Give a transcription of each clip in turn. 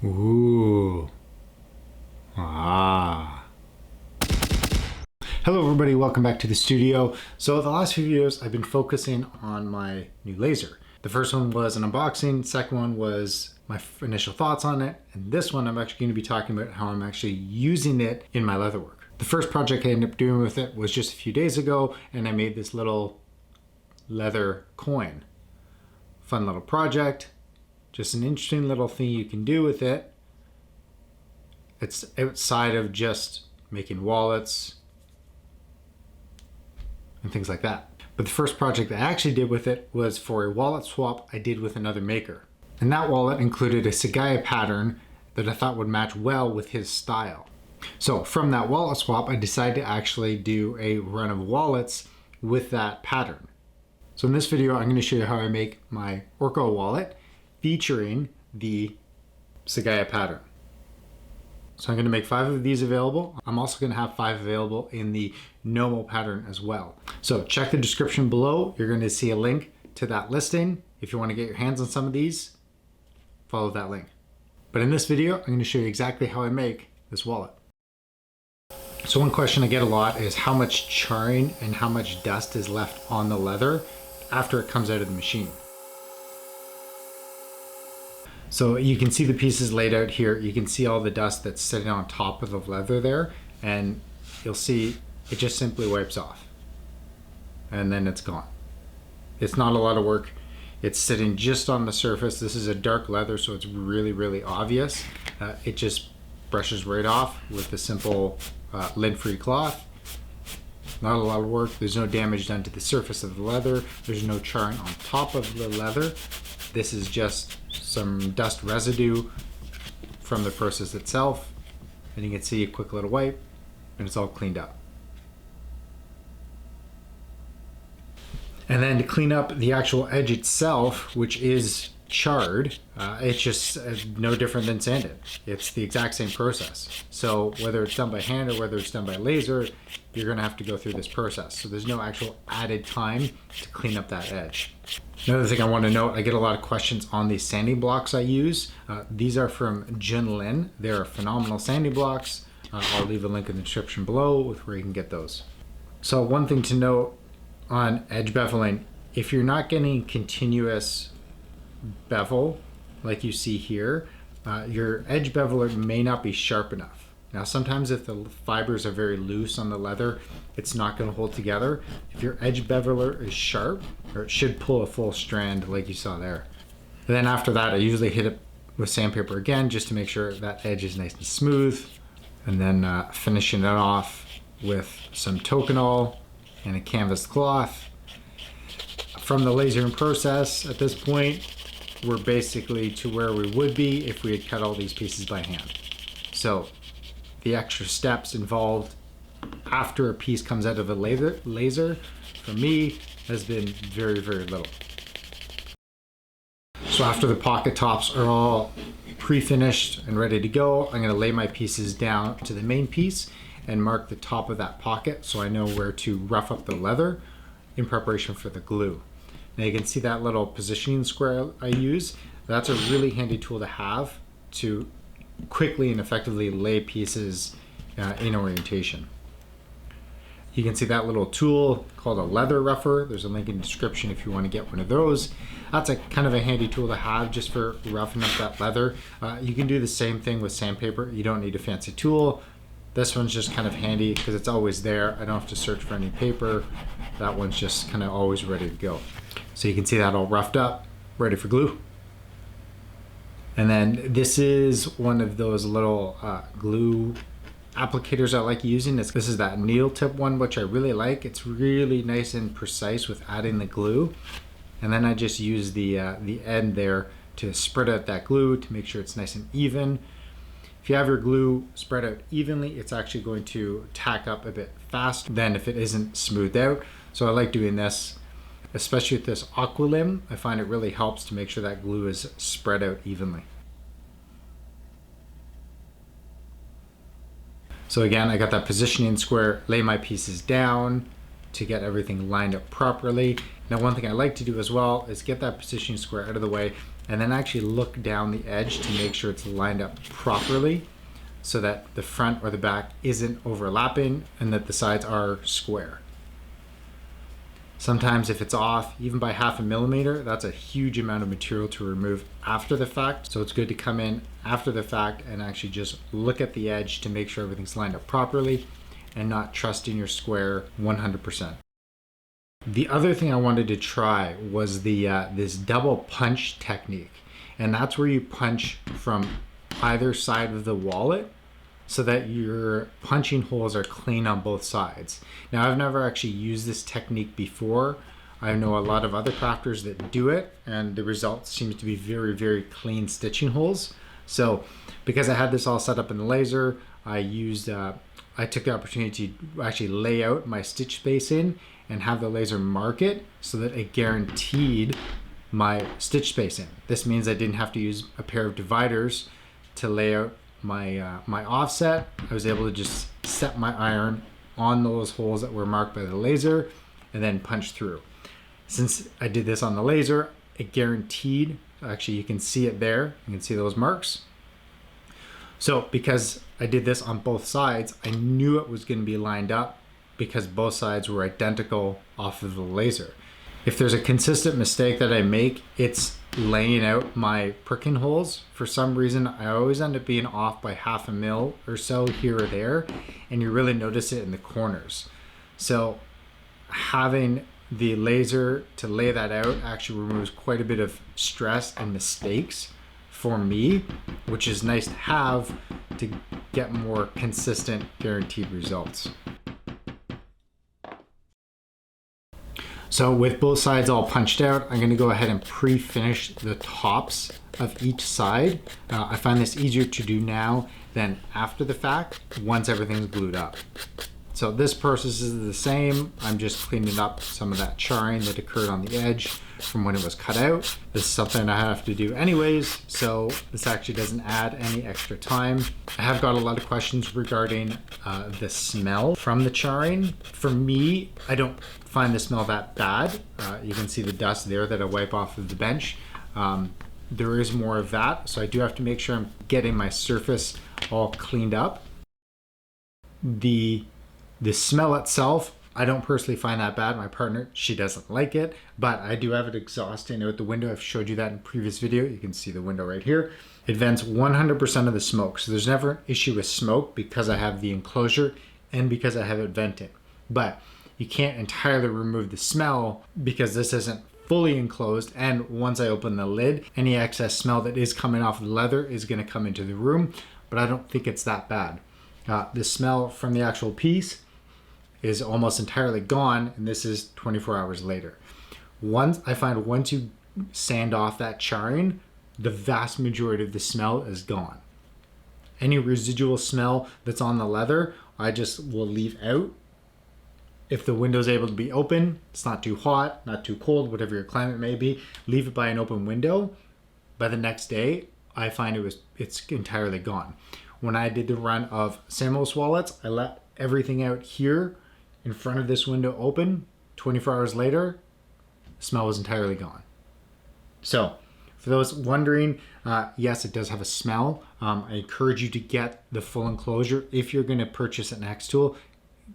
Ooh. Ah. Hello everybody, welcome back to the studio. So the last few videos I've been focusing on my new laser. The first one was an unboxing, second one was my initial thoughts on it, and this one I'm actually going to be talking about how I'm actually using it in my leatherwork. The first project I ended up doing with it was just a few days ago, and I made this little leather coin. Fun little project, just an interesting little thing you can do with it. It's outside of just making wallets and things like that. But the first project I actually did with it was for a wallet swap I did with another maker. And that wallet included a Seigaiha pattern that I thought would match well with his style. So from that wallet swap, I decided to actually do a run of wallets with that pattern. So in this video, I'm going to show you how I make my Orko wallet featuring the Seigaiha pattern. So I'm going to make 5 of these available. I'm also going to have 5 available in the normal pattern as well. So check the description below. You're going to see a link to that listing. If you want to get your hands on some of these, follow that link. But in this video, I'm going to show you exactly how I make this wallet. So one question I get a lot is how much charring and how much dust is left on the leather after it comes out of the machine. So you can see the pieces laid out here. You can see all the dust that's sitting on top of the leather there, and you'll see it just simply wipes off and then it's gone. It's not a lot of work. It's sitting just on the surface. This is a dark leather, so it's really obvious. It just brushes right off with the simple lint-free cloth. Not a lot of work. There's no damage done to the surface of the leather. There's no charring on top of the leather. This is just some dust residue from the process itself, and you can see a quick little wipe and it's all cleaned up. And then to clean up the actual edge itself, which is charred, it's just no different than sanded. It's the exact same process. So whether it's done by hand or whether it's done by laser, you're going to have to go through this process. So there's no actual added time to clean up that edge. Another thing I want to note, I get a lot of questions on these sanding blocks I use. These are from Junlin. They're phenomenal sanding blocks. I'll leave a link in the description below with where you can get those. So one thing to note on edge beveling, if you're not getting continuous bevel like you see here, your edge beveler may not be sharp enough. Now sometimes if the fibers are very loose on the leather, it's not going to hold together. If your edge beveler is sharp, or it should pull a full strand like you saw there. And then after that, I usually hit it with sandpaper again just to make sure that edge is nice and smooth, and then finishing it off with some Tokonole and a canvas cloth. From the lasering process at this point, we're basically to where we would be if we had cut all these pieces by hand. So the extra steps involved after a piece comes out of a laser for me has been very little. So after the pocket tops are all pre-finished and ready to go, I'm going to lay my pieces down to the main piece and mark the top of that pocket so I know where to rough up the leather in preparation for the glue. Now you can see that little positioning square I use. That's a really handy tool to have to quickly and effectively lay pieces in orientation. You can see that little tool called a leather rougher. There's a link in the description if you want to get one of those. That's a kind of a handy tool to have just for roughing up that leather. You can do the same thing with sandpaper. You don't need a fancy tool. This one's just kind of handy because it's always there. I don't have to search for any paper. That one's just kind of always ready to go. So you can see that all roughed up, ready for glue. And then this is one of those little glue applicators I like using. This is that needle tip one, which I really like. It's really nice and precise with adding the glue. And then I just use the end there to spread out that glue to make sure it's nice and even. If you have your glue spread out evenly, it's actually going to tack up a bit faster than if it isn't smoothed out. So I like doing this, especially with this Aqualim. I find it really helps to make sure that glue is spread out evenly. So again, I got that positioning square, lay my pieces down to get everything lined up properly. Now one thing I like to do as well is get that positioning square out of the way and then actually look down the edge to make sure it's lined up properly so that the front or the back isn't overlapping and that the sides are square. Sometimes if it's off, even by 0.5 millimeter, that's a huge amount of material to remove after the fact. So it's good to come in after the fact and actually just look at the edge to make sure everything's lined up properly and not trust in your square 100%. The other thing I wanted to try was the this double punch technique. And that's where you punch from either side of the wallet so that your punching holes are clean on both sides. Now, I've never actually used this technique before. I know a lot of other crafters that do it, and the result seems to be very, very clean stitching holes. So because I had this all set up in the laser, I took the opportunity to actually lay out my stitch spacing and have the laser mark it so that it guaranteed my stitch spacing. This means I didn't have to use a pair of dividers to lay out my offset. I was able to just set my iron on those holes that were marked by the laser and then punch through. Since I did this on the laser, it guaranteed, actually you can see it there, you can see those marks. So because I did this on both sides, I knew it was going to be lined up because both sides were identical off of the laser. If there's a consistent mistake that I make, it's laying out my pricking holes. For some reason, I always end up being off by 0.5 mil or so here or there, and you really notice it in the corners. So having the laser to lay that out actually removes quite a bit of stress and mistakes for me, which is nice to have to get more consistent, guaranteed results. So with both sides all punched out, I'm going to go ahead and pre-finish the tops of each side. I find this easier to do now than after the fact once everything's glued up. So this process is the same. I'm just cleaning up some of that charring that occurred on the edge from when it was cut out. This is something I have to do anyways, so this actually doesn't add any extra time. I have got a lot of questions regarding the smell from the charring. For me, I don't find the smell that bad. You can see the dust there that I wipe off of the bench. There is more of that, so I do have to make sure I'm getting my surface all cleaned up. The smell itself, I don't personally find that bad. My partner, she doesn't like it, but I do have it exhausting out the window. I've showed you that in a previous video. You can see the window right here. It vents 100% of the smoke. So there's never an issue with smoke because I have the enclosure and because I have it vented. But you can't entirely remove the smell because this isn't fully enclosed. And once I open the lid, any excess smell that is coming off the leather is gonna come into the room, but I don't think it's that bad. The smell from the actual piece is almost entirely gone, and this is 24 hours later. Once you sand off that charring, the vast majority of the smell is gone. Any residual smell that's on the leather, I just will leave out. If the window is able to be open, it's not too hot, not too cold, whatever your climate may be, leave it by an open window. By the next day, I find it's entirely gone. When I did the run of Samuel's wallets, I let everything out here in front of this window open. 24 hours later, the smell was entirely gone. So for those wondering, yes, it does have a smell. I encourage you to get the full enclosure. If you're going to purchase an xTOOL,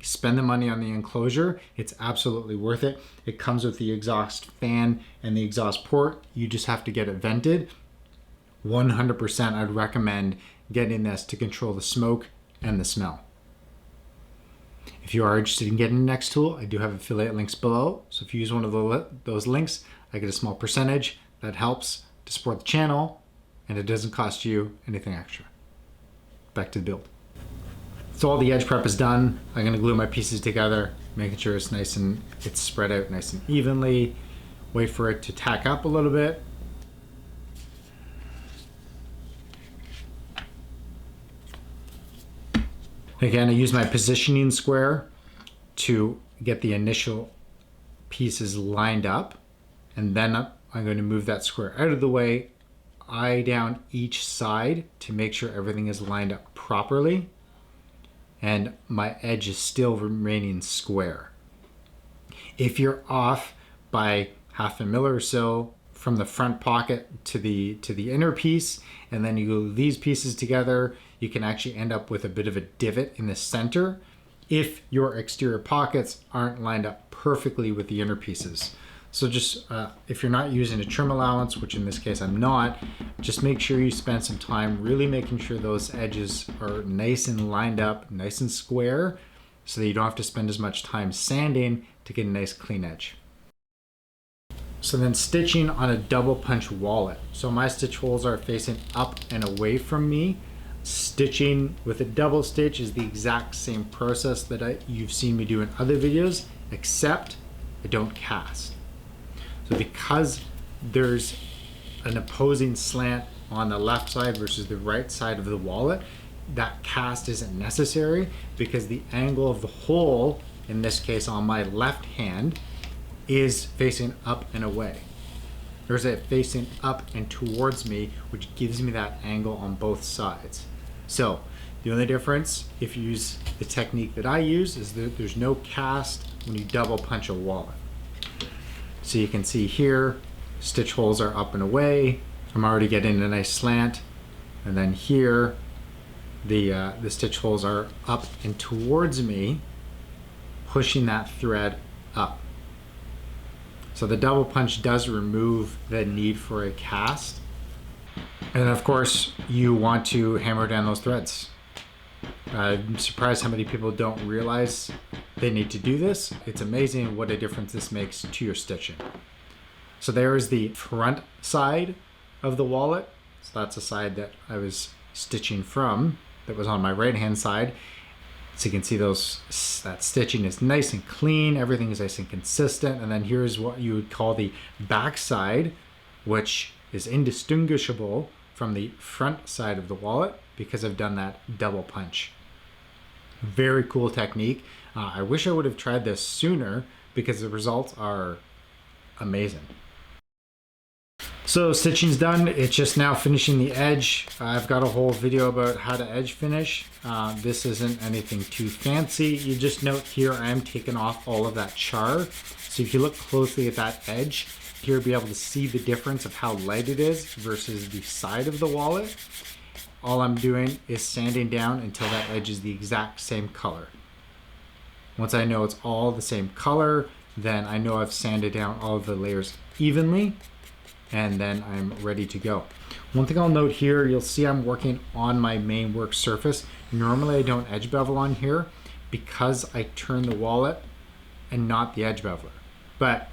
spend the money on the enclosure. It's absolutely worth it. It comes with the exhaust fan and the exhaust port. You just have to get it vented. 100% I'd recommend getting this to control the smoke and the smell. If you are interested in getting an xTOOL, I do have affiliate links below. So if you use one of those links, I get a small percentage. That helps to support the channel, and it doesn't cost you anything extra. Back to the build. So all the edge prep is done. I'm gonna glue my pieces together, making sure it's it's spread out nice and evenly. Wait for it to tack up a little bit. Again, I use my positioning square to get the initial pieces lined up, and then I'm going to move that square out of the way, eye down each side to make sure everything is lined up properly, and my edge is still remaining square. If you're off by 0.5 mil or so from the front pocket to the inner piece, and then you glue these pieces together, you can actually end up with a bit of a divot in the center if your exterior pockets aren't lined up perfectly with the inner pieces. So just if you're not using a trim allowance, which in this case I'm not, just make sure you spend some time really making sure those edges are nice and lined up, nice and square, so that you don't have to spend as much time sanding to get a nice clean edge. So then stitching on a double punch wallet. So my stitch holes are facing up and away from me. Stitching with a double stitch is the exact same process that you've seen me do in other videos, except I don't cast. So because there's an opposing slant on the left side versus the right side of the wallet, that cast isn't necessary because the angle of the hole, in this case on my left hand, is facing up and away. There's it facing up and towards me, which gives me that angle on both sides. So the only difference if you use the technique that I use is that there's no cast when you double punch a wallet. So you can see here, stitch holes are up and away. I'm already getting a nice slant. And then here, the stitch holes are up and towards me, pushing that thread up. So the double punch does remove the need for a cast. And of course, you want to hammer down those threads. I'm surprised how many people don't realize they need to do this. It's amazing what a difference this makes to your stitching. So there is the front side of the wallet. So that's the side that I was stitching from, that was on my right hand side. So you can see that stitching is nice and clean, everything is nice and consistent. And then here's what you would call the back side, which is indistinguishable from the front side of the wallet because I've done that double punch. Very cool technique. I wish I would have tried this sooner because the results are amazing. So stitching's done. It's just now finishing the edge. I've got a whole video about how to edge finish. This isn't anything too fancy. You just note here I am taking off all of that char. So if you look closely at that edge, you'll be able to see the difference of how light it is versus the side of the wallet. All I'm doing is sanding down until that edge is the exact same color. Once I know it's all the same color, then I know I've sanded down all of the layers evenly, and then I'm ready to go. One thing I'll note here, you'll see I'm working on my main work surface. Normally I don't edge bevel on here because I turn the wallet and not the edge beveler. But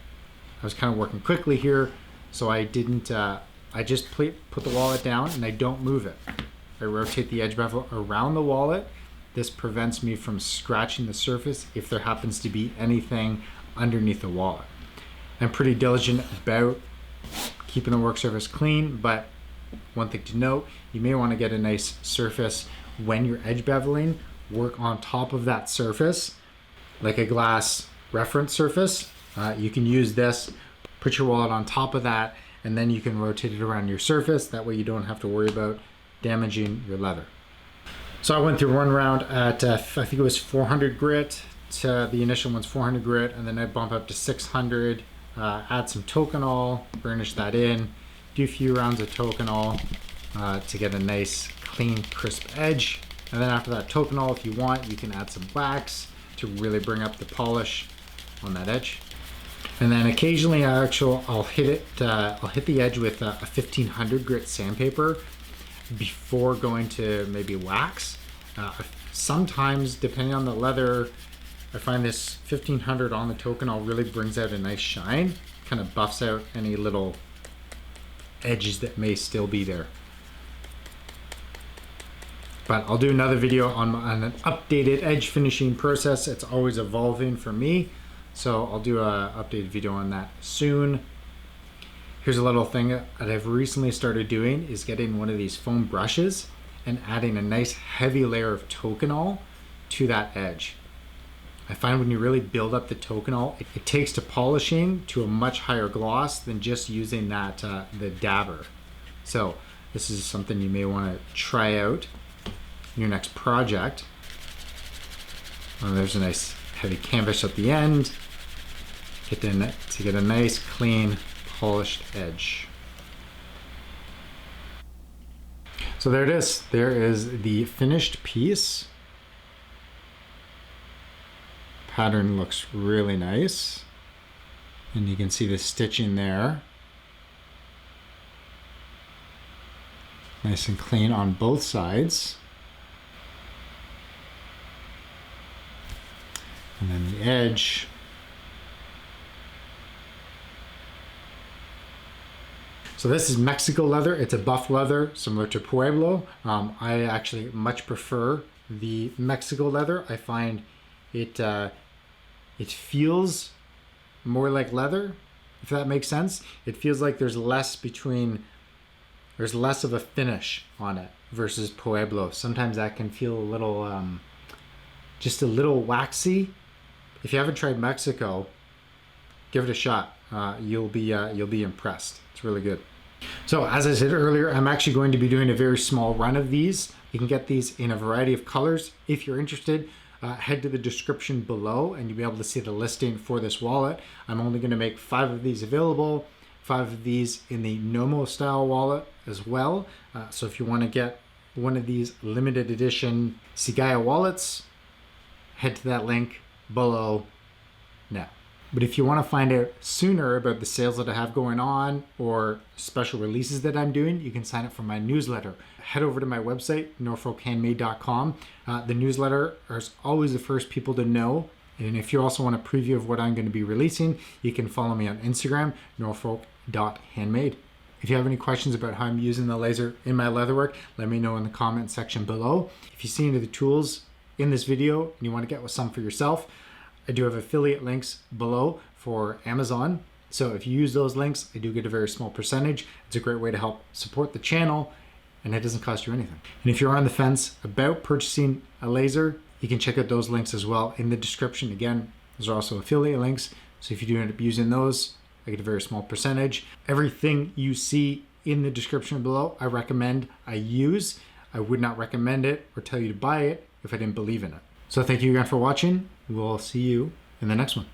I was kind of working quickly here, so I didn't, I just put the wallet down and I don't move it. I rotate the edge bevel around the wallet. This prevents me from scratching the surface if there happens to be anything underneath the wallet. I'm pretty diligent about keeping the work surface clean, but one thing to note, you may want to get a nice surface when you're edge beveling. Work on top of that surface, like a glass reference surface. You can use this, put your wallet on top of that, and then you can rotate it around your surface. That way you don't have to worry about damaging your leather. So I went through one round at, I think it was 400 grit. The initial one's 400 grit, and then I bump up to 600, add some Tokonole, burnish that in, do a few rounds of Tokonole to get a nice, clean, crisp edge. And then after that Tokonole, if you want, you can add some wax to really bring up the polish on that edge. And then occasionally I'll hit the edge with a 1500 grit sandpaper before going to maybe wax. Sometimes, depending on the leather, I find this 1500 on the Tokonole really brings out a nice shine, kind of buffs out any little edges that may still be there. But I'll do another video on an updated edge finishing process. It's always evolving for me, so I'll do an updated video on that soon. Here's a little thing that I've recently started doing is getting one of these foam brushes and adding a nice heavy layer of Tokonole to that edge. I find when you really build up the Tokonole, it takes to polishing to a much higher gloss than just using that the dabber. So this is something you may want to try out in your next project. There's a nice heavy canvas at the end. To get a nice clean polished edge. So there it is. There is the finished piece. Pattern looks really nice. And you can see the stitching there. Nice and clean on both sides. And then the edge. So this is Mexico leather. It's a buff leather, similar to Pueblo. I actually much prefer the Mexico leather. I find it feels more like leather, if that makes sense. It feels like there's less of a finish on it versus Pueblo. Sometimes that can feel a little, just a little waxy. If you haven't tried Mexico, give it a shot. You'll be impressed. It's really good. So as I said earlier, I'm actually going to be doing a very small run of these. You can get these in a variety of colors. If you're interested, head to the description below and you'll be able to see the listing for this wallet. I'm only going to make 5 of these available, 5 of these in the Nomo style wallet as well. So if you want to get one of these limited edition Seigaiha wallets, head to that link below now. But if you want to find out sooner about the sales that I have going on or special releases that I'm doing, you can sign up for my newsletter. Head over to my website, norfolkhandmade.com. The newsletter is always the first people to know. And if you also want a preview of what I'm going to be releasing, you can follow me on Instagram, norfolk.handmade. If you have any questions about how I'm using the laser in my leatherwork, let me know in the comment section below. If you see any of the tools in this video and you want to get some for yourself, I do have affiliate links below for Amazon. So if you use those links, I do get a very small percentage. It's a great way to help support the channel and it doesn't cost you anything. And if you're on the fence about purchasing a laser, you can check out those links as well in the description. Again, those are also affiliate links. So if you do end up using those, I get a very small percentage. Everything you see in the description below, I recommend, I use. I would not recommend it or tell you to buy it if I didn't believe in it. So thank you again for watching. We'll see you in the next one.